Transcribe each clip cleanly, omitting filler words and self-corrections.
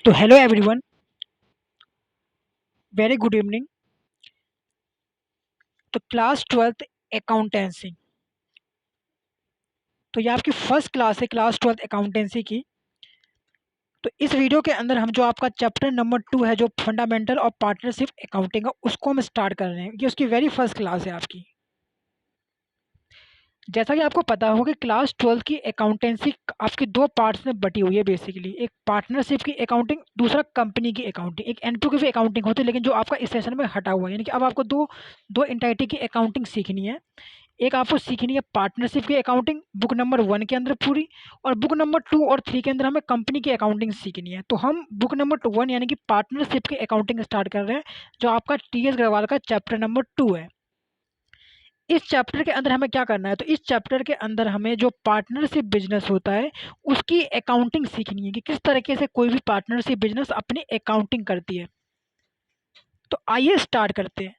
तो hello everyone, very good evening. तो class twelfth accountancy, तो ये आपकी फर्स्ट क्लास है क्लास ट्वेल्थ अकाउंटेंसी की। तो इस वीडियो के अंदर हम जो आपका चैप्टर नंबर 2 है, जो फंडामेंटल ऑफ पार्टनरशिप अकाउंटिंग है, उसको हम स्टार्ट कर रहे हैं। ये उसकी वेरी फर्स्ट क्लास है आपकी। जैसा कि आपको पता होगा कि क्लास ट्वेल्थ की अकाउंटेंसी आपकी दो पार्ट्स में बटी हुई है बेसिकली। एक पार्टनरशिप की अकाउंटिंग, दूसरा कंपनी की अकाउंटिंग। एक एन टू की भी अकाउंटिंग होती है, लेकिन जो आपका इस सेशन में हटा हुआ है, यानी कि अब आपको दो दो एंटाइटी की अकाउंटिंग सीखनी है। एक आपको सीखनी है पार्टनरशिप की अकाउंटिंग बुक नंबर 1 के अंदर पूरी, और बुक नंबर 2 और 3 के अंदर हमें कंपनी की अकाउंटिंग सीखनी है। तो हम बुक नंबर 1 यानी कि पार्टनरशिप की अकाउंटिंग स्टार्ट कर रहे हैं, जो आपका टी एस गढ़वाल का चैप्टर नंबर 2 है। इस चैप्टर के अंदर हमें क्या करना है, तो इस चैप्टर के अंदर हमें जो पार्टनरशिप बिजनेस होता है उसकी अकाउंटिंग सीखनी है कि किस तरीके से कोई भी पार्टनरशिप बिजनेस अपनी अकाउंटिंग करती है। तो आइए स्टार्ट करते हैं।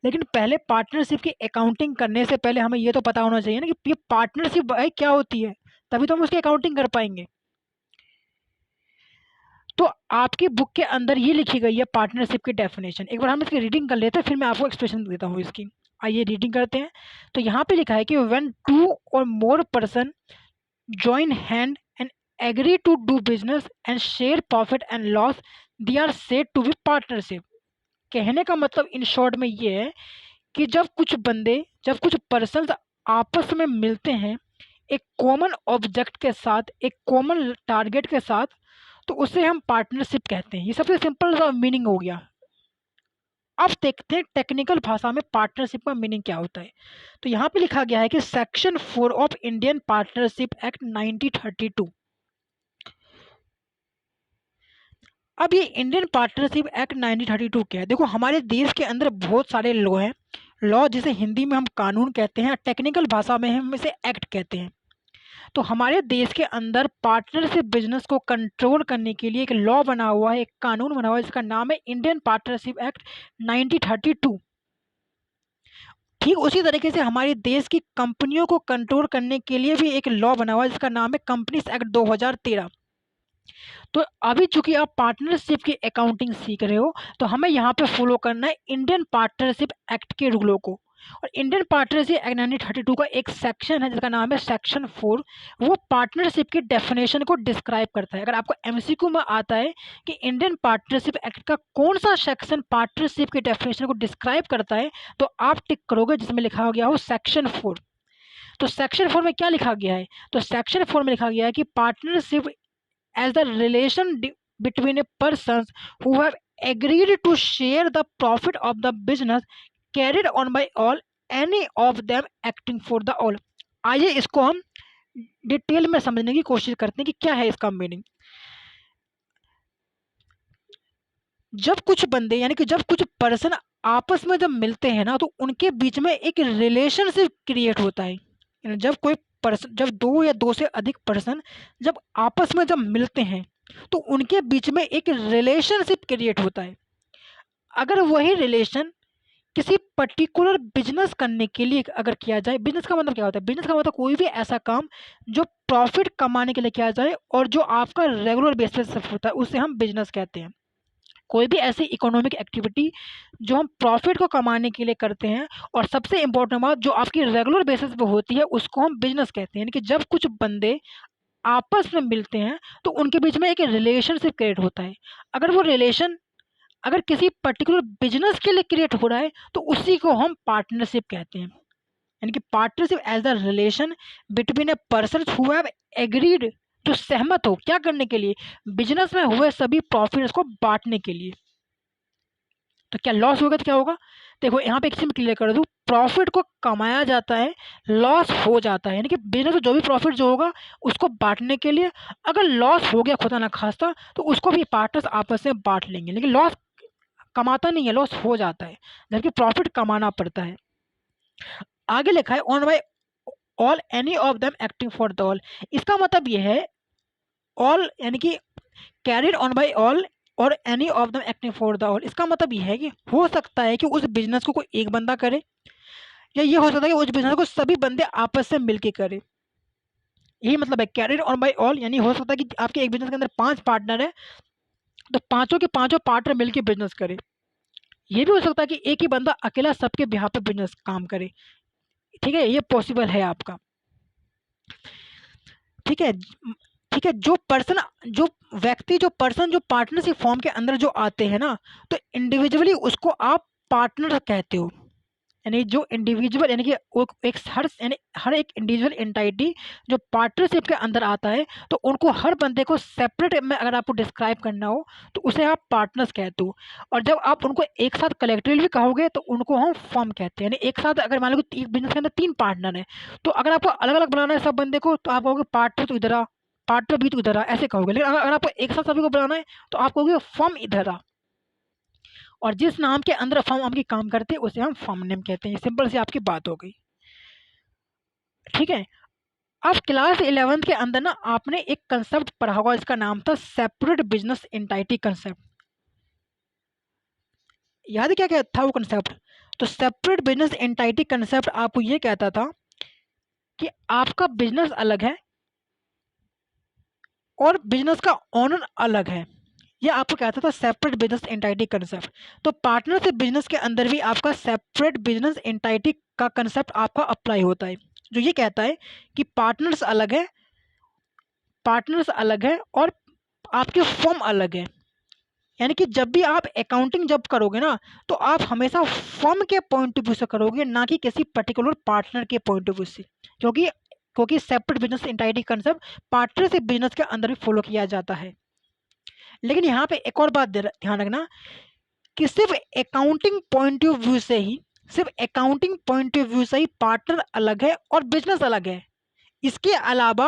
लेकिन पहले पार्टनरशिप की अकाउंटिंग करने से पहले हमें ये तो पता होना चाहिए ना कि ये पार्टनरशिप क्या होती है, तभी तो हम उसकी अकाउंटिंग कर पाएंगे। तो आपकी बुक के अंदर ये लिखी गई है पार्टनरशिप की डेफिनेशन। एक बार हम इसकी रीडिंग कर लेते हैं, फिर मैं आपको एक्सप्लेनेशन देता हूँ इसकी। आइए रीडिंग करते हैं। तो यहाँ पे लिखा है कि व्हेन टू और more person join hand and agree to do business and share profit and loss, they are said to be partnership. कहने का मतलब इन शॉर्ट में ये है कि जब कुछ पर्सन्स आपस में मिलते हैं एक कॉमन ऑब्जेक्ट के साथ, एक कॉमन टारगेट के साथ, तो उसे हम पार्टनरशिप कहते हैं। ये सबसे सिंपल सा मीनिंग हो गया। अब देखते हैं टेक्निकल भाषा में पार्टनरशिप का मीनिंग क्या होता है। तो यहाँ पे लिखा गया है कि section 4 of Indian partnership act 1932। अब ये इंडियन पार्टनरशिप एक्ट 1932 क्या है? देखो, हमारे देश के अंदर बहुत सारे लॉ हैं। लॉ जिसे हिंदी में हम कानून कहते हैं, टेक्निकल भाषा में हम इसे एक्ट कहते हैं। तो हमारे देश के अंदर पार्टनरशिप बिजनेस को कंट्रोल करने के लिए एक लॉ बना हुआ है, एक कानून बना हुआ है, जिसका नाम है इंडियन पार्टनरशिप एक्ट 1932। ठीक उसी तरीके से हमारे देश की कंपनियों को कंट्रोल करने के लिए भी एक लॉ बना हुआ है, जिसका नाम है कंपनीज एक्ट 2013। तो अभी चूंकि आप पार्टनरशिप की अकाउंटिंग सीख रहे हो, तो हमें यहाँ पे फॉलो करना है इंडियन पार्टनरशिप एक्ट के रूलों को। और इंडियन पार्टनरशिप एक्ट 1932 का एक सेक्शन है जिसका नाम है सेक्शन 4। वो पार्टनरशिप की डेफिनेशन को डिस्क्राइब करता है। अगर आपको एमसीक्यू में आता है कि इंडियन पार्टनरशिप एक्ट का कौन सा सेक्शन पार्टनरशिप की डेफिनेशन को डिस्क्राइब करता है, तो आप टिक करोगे जिसमें लिखा गया हो सेक्शन 4। तो सेक्शन 4 में क्या लिखा गया है? तो सेक्शन 4 में लिखा गया है कि partnership as the relation between a persons who have agreed to share the profit of the business carried on by all, any of them acting for the all। आइए इसको हम डिटेल में समझने की कोशिश करते हैं कि क्या है इसका मीनिंग। जब कुछ बंदे यानी कि जब कुछ पर्सन आपस में जब मिलते हैं ना, तो उनके बीच में एक रिलेशनशिप क्रिएट होता है। जब कोई पर्सन, जब दो या दो से अधिक पर्सन जब आपस में जब मिलते हैं, तो उनके बीच में एक रिलेशनशिप क्रिएट होता है। अगर वही रिलेशन किसी पर्टिकुलर बिजनेस करने के लिए अगर किया जाए, बिजनेस का मतलब क्या होता है? बिजनेस का मतलब कोई भी ऐसा काम जो प्रॉफिट कमाने के लिए किया जाए और जो आपका रेगुलर बेसिस पर होता है, उसे हम बिजनेस कहते हैं। कोई भी ऐसी इकोनॉमिक एक्टिविटी जो हम प्रॉफिट को कमाने के लिए करते हैं, और सबसे इंपॉर्टेंट बात जो आपकी रेगुलर बेसिस पे होती है, उसको हम बिजनेस कहते हैं। यानी कि जब कुछ बंदे आपस में मिलते हैं, तो उनके बीच में एक रिलेशनशिप क्रिएट होता है। अगर वो रिलेशन अगर किसी पर्टिकुलर बिजनेस के लिए क्रिएट हो रहा है, तो उसी को हम पार्टनरशिप कहते हैं। यानी कि partnership as the relation between a person who have agreed, जो सहमत हो क्या करने के लिए? बिजनेस में हुए सभी प्रॉफिट्स को बांटने के लिए। तो क्या लॉस होगा तो क्या होगा? देखो, यहाँ पे एक चीज क्लियर कर दूं, प्रॉफिट को कमाया जाता है, लॉस हो जाता है। यानी कि बिजनेस में जो भी प्रॉफिट जो होगा उसको बांटने के लिए। अगर लॉस हो गया खुदा ना खास्ता, तो उसको भी पार्टनर्स आपस में बांट लेंगे। लेकिन लॉस कमाता नहीं है, लॉस हो जाता है, जबकि प्रॉफिट कमाना पड़ता है। आगे लिखा है on by all any of them acting for the all. इसका मतलब ये है, ऑल यानी कि कैरिड ऑन बाय ऑल और any of them acting for the all. इसका मतलब ये है कि हो सकता है कि उस बिजनेस को कोई एक बंदा करे, या ये हो सकता है कि उस बिजनेस को सभी बंदे आपस से मिलकर करे। यही मतलब है कैरिड ऑन बाय ऑल। यानी हो सकता है कि आपके एक बिजनेस के अंदर 5 पार्टनर है, तो पांचों के पांचों पार्टनर मिलकर बिजनेस करे। ये भी हो सकता है कि एक ही बंदा अकेला सबके बिहाफ पे बिजनेस काम करे। ठीक है, ये पॉसिबल है आपका। ठीक है। ठीक है, जो व्यक्ति जो पर्सन जो पार्टनरशिप फॉर्म के अंदर जो आते हैं ना, तो इंडिविजुअली उसको आप पार्टनर कहते हो। यानी जो इंडिविजुअल यानी कि एक हर एक इंडिविजुअल एंटाइटी जो पार्टनरशिप के अंदर आता है, तो उनको हर बंदे को सेपरेट में अगर आपको डिस्क्राइब करना हो तो उसे आप पार्टनर्स कहते हो। और जब आप उनको एक साथ कलेक्टिवली भी कहोगे तो उनको हम फर्म कहते हैं। यानी एक साथ अगर मान लो कि एक बिजनेस के अंदर 3 पार्टनर है, तो अगर आपको अलग अलग बनाना है सब बंदे को, तो आप कहोगे पार्टनर तो इधर आ, पार्टनर भी तो इधर आ, ऐसे कहोगे। लेकिन अगर आपको एक साथ सभी को बनाना है तो आप कहोगे फर्म इधर आ, और जिस नाम के अंदर फर्म आपकी काम करते हैं उसे हम फर्म नेम कहते हैं। सिंपल सी आपकी बात हो गई। ठीक है। अब क्लास 11th के अंदर ना आपने एक कंसेप्ट पढ़ा होगा, इसका नाम था सेपरेट बिजनेस एंटाइटी कंसेप्ट। याद है क्या क्या था वो कंसेप्ट? तो सेपरेट बिजनेस एंटाइटी कंसेप्ट आपको ये कहता था कि आपका बिजनेस अलग है और बिजनेस का ओनर अलग है। ये आपको कहता था सेपरेट बिजनेस एंटाइटी कंसेप्ट। तो पार्टनरशिप बिजनेस के अंदर भी आपका सेपरेट बिजनेस एंटाइटी का कंसेप्ट आपका अप्लाई होता है, जो ये कहता है कि पार्टनर्स अलग है और आपकी फर्म अलग है। यानी कि जब भी आप अकाउंटिंग जब करोगे ना, तो आप हमेशा फर्म के पॉइंट ऑफ व्यू से करोगे, ना कि किसी पर्टिकुलर पार्टनर के पॉइंट ऑफ व्यू से। क्योंकि क्योंकि separate business entity concept partnership business के अंदर भी फॉलो किया जाता है। लेकिन यहाँ पे एक और बात ध्यान रखना कि सिर्फ अकाउंटिंग पॉइंट ऑफ व्यू से ही पार्टनर अलग है और बिजनेस अलग है। इसके अलावा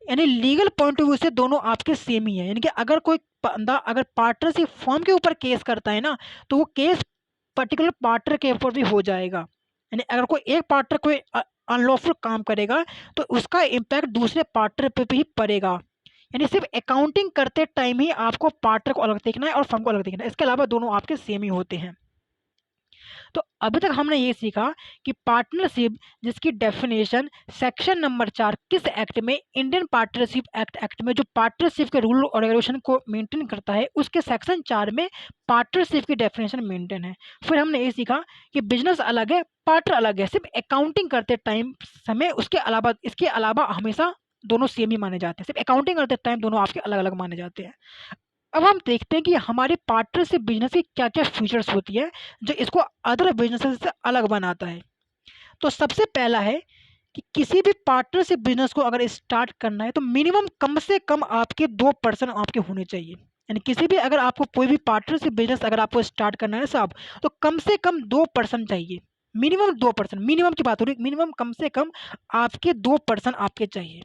यानी लीगल पॉइंट ऑफ व्यू से दोनों आपके सेम ही है। यानी कि अगर कोई बंदा अगर पार्टनरशिप फॉर्म के ऊपर केस करता है ना, तो वो केस पर्टिकुलर पार्टनर के ऊपर भी हो जाएगा। यानी अगर कोई एक पार्टनर कोई अनलॉफुल काम करेगा तो उसका इम्पैक्ट दूसरे पार्टनर पे भी पड़ेगा। यानी सिर्फ अकाउंटिंग करते टाइम ही आपको पार्टनर को अलग देखना है और फर्म को अलग देखना है, इसके अलावा दोनों आपके सेम ही होते हैं। तो अभी तक हमने ये सीखा कि पार्टनरशिप जिसकी डेफिनेशन सेक्शन नंबर 4 किस एक्ट में, इंडियन पार्टनरशिप एक्ट में जो पार्टनरशिप के रूल और रेगुलेशन को मेंटेन करता है, उसके सेक्शन 4 में पार्टनरशिप की डेफिनेशन मेंटेन है। फिर हमने ये सीखा कि बिजनेस अलग है, पार्टनर अलग है, सिर्फ अकाउंटिंग करते टाइम समय, इसके अलावा हमेशा दोनों सेम ही माने जाते हैं। सिर्फ अकाउंटिंग करते टाइम दोनों आपके अलग अलग माने जाते हैं। अब हम देखते हैं कि हमारे पार्टनरशिप बिजनेस की क्या क्या फीचर्स होती है जो इसको अदर बिजनेस से अलग बनाता है। तो सबसे पहला है कि किसी भी पार्टनरशिप बिजनेस को अगर स्टार्ट करना है तो मिनिमम कम से कम आपके 2 पर्सन आपके होने चाहिए। यानी किसी भी अगर आपको कोई भी पार्टनरशिप बिजनेस अगर आपको स्टार्ट करना है साहब, तो कम से कम 2 पर्सन चाहिए। मिनिमम 2 पर्सन, मिनिमम की बात हो रही है, मिनिमम कम से कम आपके 2 पर्सन आपके चाहिए।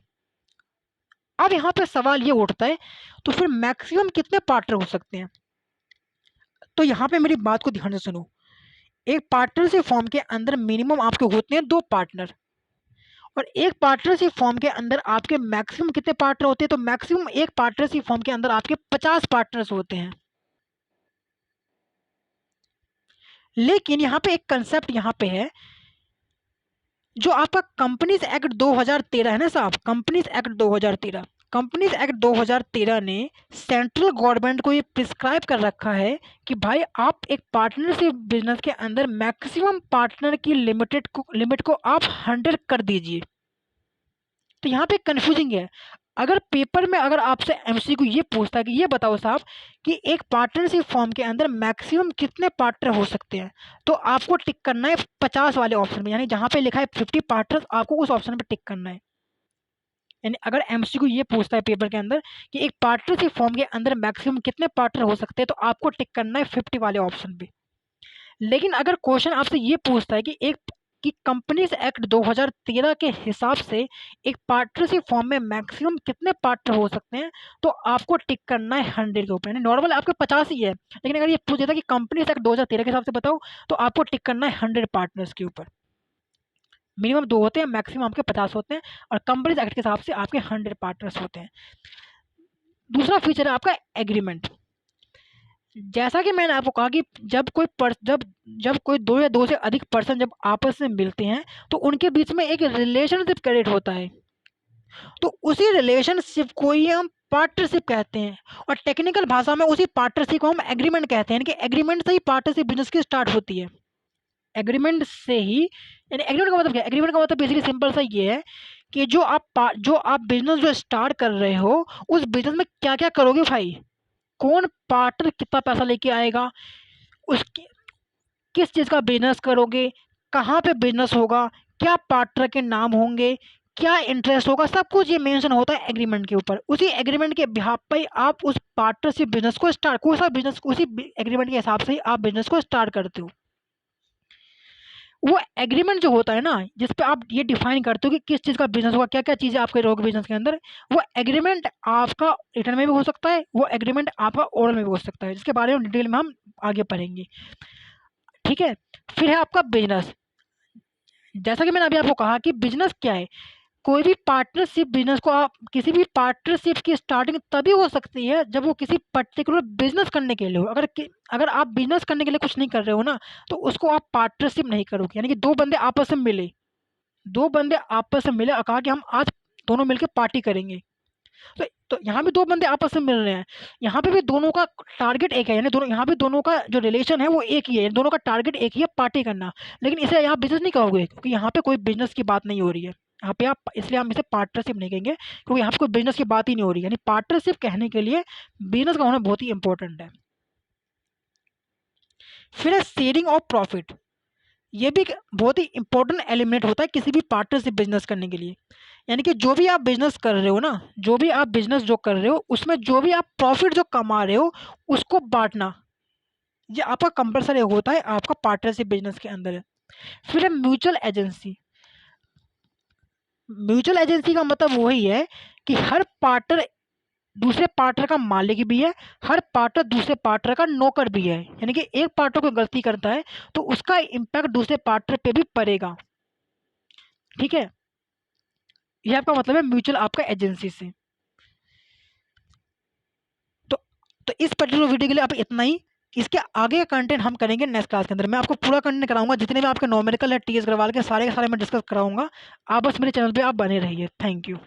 अब यहाँ पे सवाल ये उठता है, तो फिर मैक्सिमम कितने पार्टनर हो सकते हैं? तो यहाँ पे मेरी बात को ध्यान से सुनो। एक पार्टनरशिप फॉर्म के अंदर मिनिमम आपके होते हैं 2 पार्टनर, और एक पार्टनरशिप फॉर्म के अंदर आपके मैक्सिमम कितने पार्टनर होते हैं? तो मैक्सिमम एक पार्टनरशिप फॉर्म के अंदर आपके 50 पार्टनर्स होते हैं। लेकिन यहाँ पे एक कंसेप्ट यहाँ पे है, जो आपका कंपनीज एक्ट 2013 है ना साहब, कंपनीज एक्ट 2013, कंपनीज एक्ट 2013 ने सेंट्रल गवर्नमेंट को ये प्रिस्क्राइब कर रखा है कि भाई आप एक पार्टनरशिप बिजनेस के अंदर मैक्सिमम पार्टनर की लिमिट को आप 100 कर दीजिए। तो यहाँ पे कंफ्यूजिंग है। अगर पेपर में अगर आपसे एमसीक्यू ये पूछता है कि ये बताओ साहब कि एक पार्टनरशिप फॉर्म के अंदर मैक्सिमम कितने पार्टनर हो सकते हैं, तो आपको टिक करना है 50 वाले ऑप्शन में। यानी जहाँ पे लिखा है 50 पार्टनर्स, आपको उस ऑप्शन पे टिक करना है। यानी अगर एमसीक्यू ये पूछता है पेपर के अंदर कि एक पार्टनरशिप फॉर्म के अंदर मैक्सिमम कितने पार्टनर हो सकते हैं, तो आपको टिक करना है 50 वाले ऑप्शन पे। लेकिन अगर क्वेश्चन आपसे ये पूछता है कि कंपनीज एक्ट 2013 के हिसाब से एक पार्टनरशिप फॉर्म में मैक्सिमम कितने पार्टनर हो सकते हैं, तो आपको टिक करना है 100 के ऊपर। यानी नॉर्मल आपके 50 ही है, लेकिन अगर ये पूछ देता कि कंपनीज एक्ट 2013 के हिसाब से बताओ, तो आपको टिक करना है 100 पार्टनर्स के ऊपर। मिनिमम 2 होते हैं, मैक्सिमम आपके 50 होते हैं, और कंपनीज एक्ट के हिसाब से आपके 100 पार्टनर्स होते हैं। दूसरा फीचर है आपका एग्रीमेंट। जैसा कि मैंने आपको कहा कि जब कोई 2 या 2 से अधिक पर्सन जब आपस में मिलते हैं, तो उनके बीच में एक रिलेशनशिप क्रिएट होता है। तो उसी रिलेशनशिप को ही हम पार्टनरशिप कहते हैं, और टेक्निकल भाषा में उसी पार्टनरशिप को हम एग्रीमेंट कहते हैं, यानी कि एग्रीमेंट से ही पार्टनरशिप बिजनेस की स्टार्ट होती है। एग्रीमेंट से ही, यानी एग्रीमेंट का मतलब क्या है? एग्रीमेंट का मतलब बेसिकली सिंपल सा ये है कि जो आप बिजनेस जो स्टार्ट कर रहे हो, उस बिजनेस में क्या क्या करोगे भाई, कौन पार्टनर कितना पैसा लेके आएगा, उसकी किस चीज़ का बिजनेस करोगे, कहाँ पे बिजनेस होगा, क्या पार्टनर के नाम होंगे, क्या इंटरेस्ट होगा, सब कुछ ये मेंशन होता है एग्रीमेंट के ऊपर। उसी एग्रीमेंट के बिहाफ पे आप उस पार्टनरशिप बिजनेस को स्टार्ट, कोई सा बिजनेस उसी एग्रीमेंट के हिसाब से ही आप बिजनेस को स्टार्ट करते हो। वो एग्रीमेंट जो होता है ना, जिस पे आप ये डिफाइन करते हो कि किस चीज़ का बिजनेस होगा, क्या क्या चीज़ें आप करोगे बिजनेस के अंदर, वो एग्रीमेंट आपका रिटर्न में भी हो सकता है, वो एग्रीमेंट आपका ओरल में भी हो सकता है, जिसके बारे में डिटेल में हम आगे पढ़ेंगे। ठीक है। फिर है आपका बिजनेस। जैसा कि मैंने अभी आपको कहा कि बिजनेस क्या है, कोई भी पार्टनरशिप बिजनेस को आप, किसी भी पार्टनरशिप की स्टार्टिंग तभी हो सकती है जब वो किसी पर्टिकुलर बिजनेस करने के लिए हो। अगर आप बिजनेस करने के लिए कुछ नहीं कर रहे हो ना, तो उसको आप पार्टनरशिप नहीं करोगे। यानी कि दो बंदे आपस में मिले और कहा कि हम आज दोनों मिलकर पार्टी करेंगे, तो यहाँ भी दो बंदे आपस में मिल रहे हैं, यहाँ पे भी दोनों का टारगेट एक है, यानी दोनों, यहाँ भी दोनों का जो रिलेशन है वो एक ही है, दोनों का टारगेट एक ही है, पार्टी करना। लेकिन इसे यहाँ बिजनेस नहीं कहोगे, क्योंकि यहाँ पे कोई बिजनेस की बात नहीं हो रही है यहाँ पे आप, इसलिए हम इसे पार्टनरशिप नहीं कहेंगे, क्योंकि यहाँ पे कोई बिजनेस की बात ही नहीं हो रही है। यानी पार्टनरशिप कहने के लिए बिजनेस का होना बहुत ही इंपॉर्टेंट है। फिर है शेयरिंग ऑफ प्रॉफिट। ये भी एक बहुत ही इंपॉर्टेंट एलिमेंट होता है किसी भी पार्टनरशिप बिजनेस करने के लिए। यानी कि जो भी आप बिजनेस कर रहे हो ना, जो भी आप बिजनेस जो कर रहे हो, उसमें जो भी आप प्रॉफिट जो कमा रहे हो, उसको बांटना, ये आपका कंपलसरी होता है आपका पार्टनरशिप बिजनेस के अंदर। फिर है म्यूचुअल एजेंसी। म्यूचुअल एजेंसी का मतलब वही है कि हर पार्टनर दूसरे पार्टनर का मालिक भी है, हर पार्टनर दूसरे पार्टनर का नौकर भी है। यानी कि एक पार्टनर को गलती करता है तो उसका इम्पैक्ट दूसरे पार्टनर पे भी पड़ेगा। ठीक है, ये आपका मतलब है म्यूचुअल आपका एजेंसी से। तो तो इस पर्टिकुलर वीडियो के लिए आप इतना ही। इसके आगे का कंटेंट हम करेंगे नेक्स्ट क्लास के अंदर। मैं आपको पूरा कंटेंट कराऊंगा, जितने भी आपके नॉमेरिकल है टीएस गढ़वाल के, सारे मुझे डिस्कस कराऊंगा। आप बस मेरे चैनल पे आप बने रहिए। Thank you.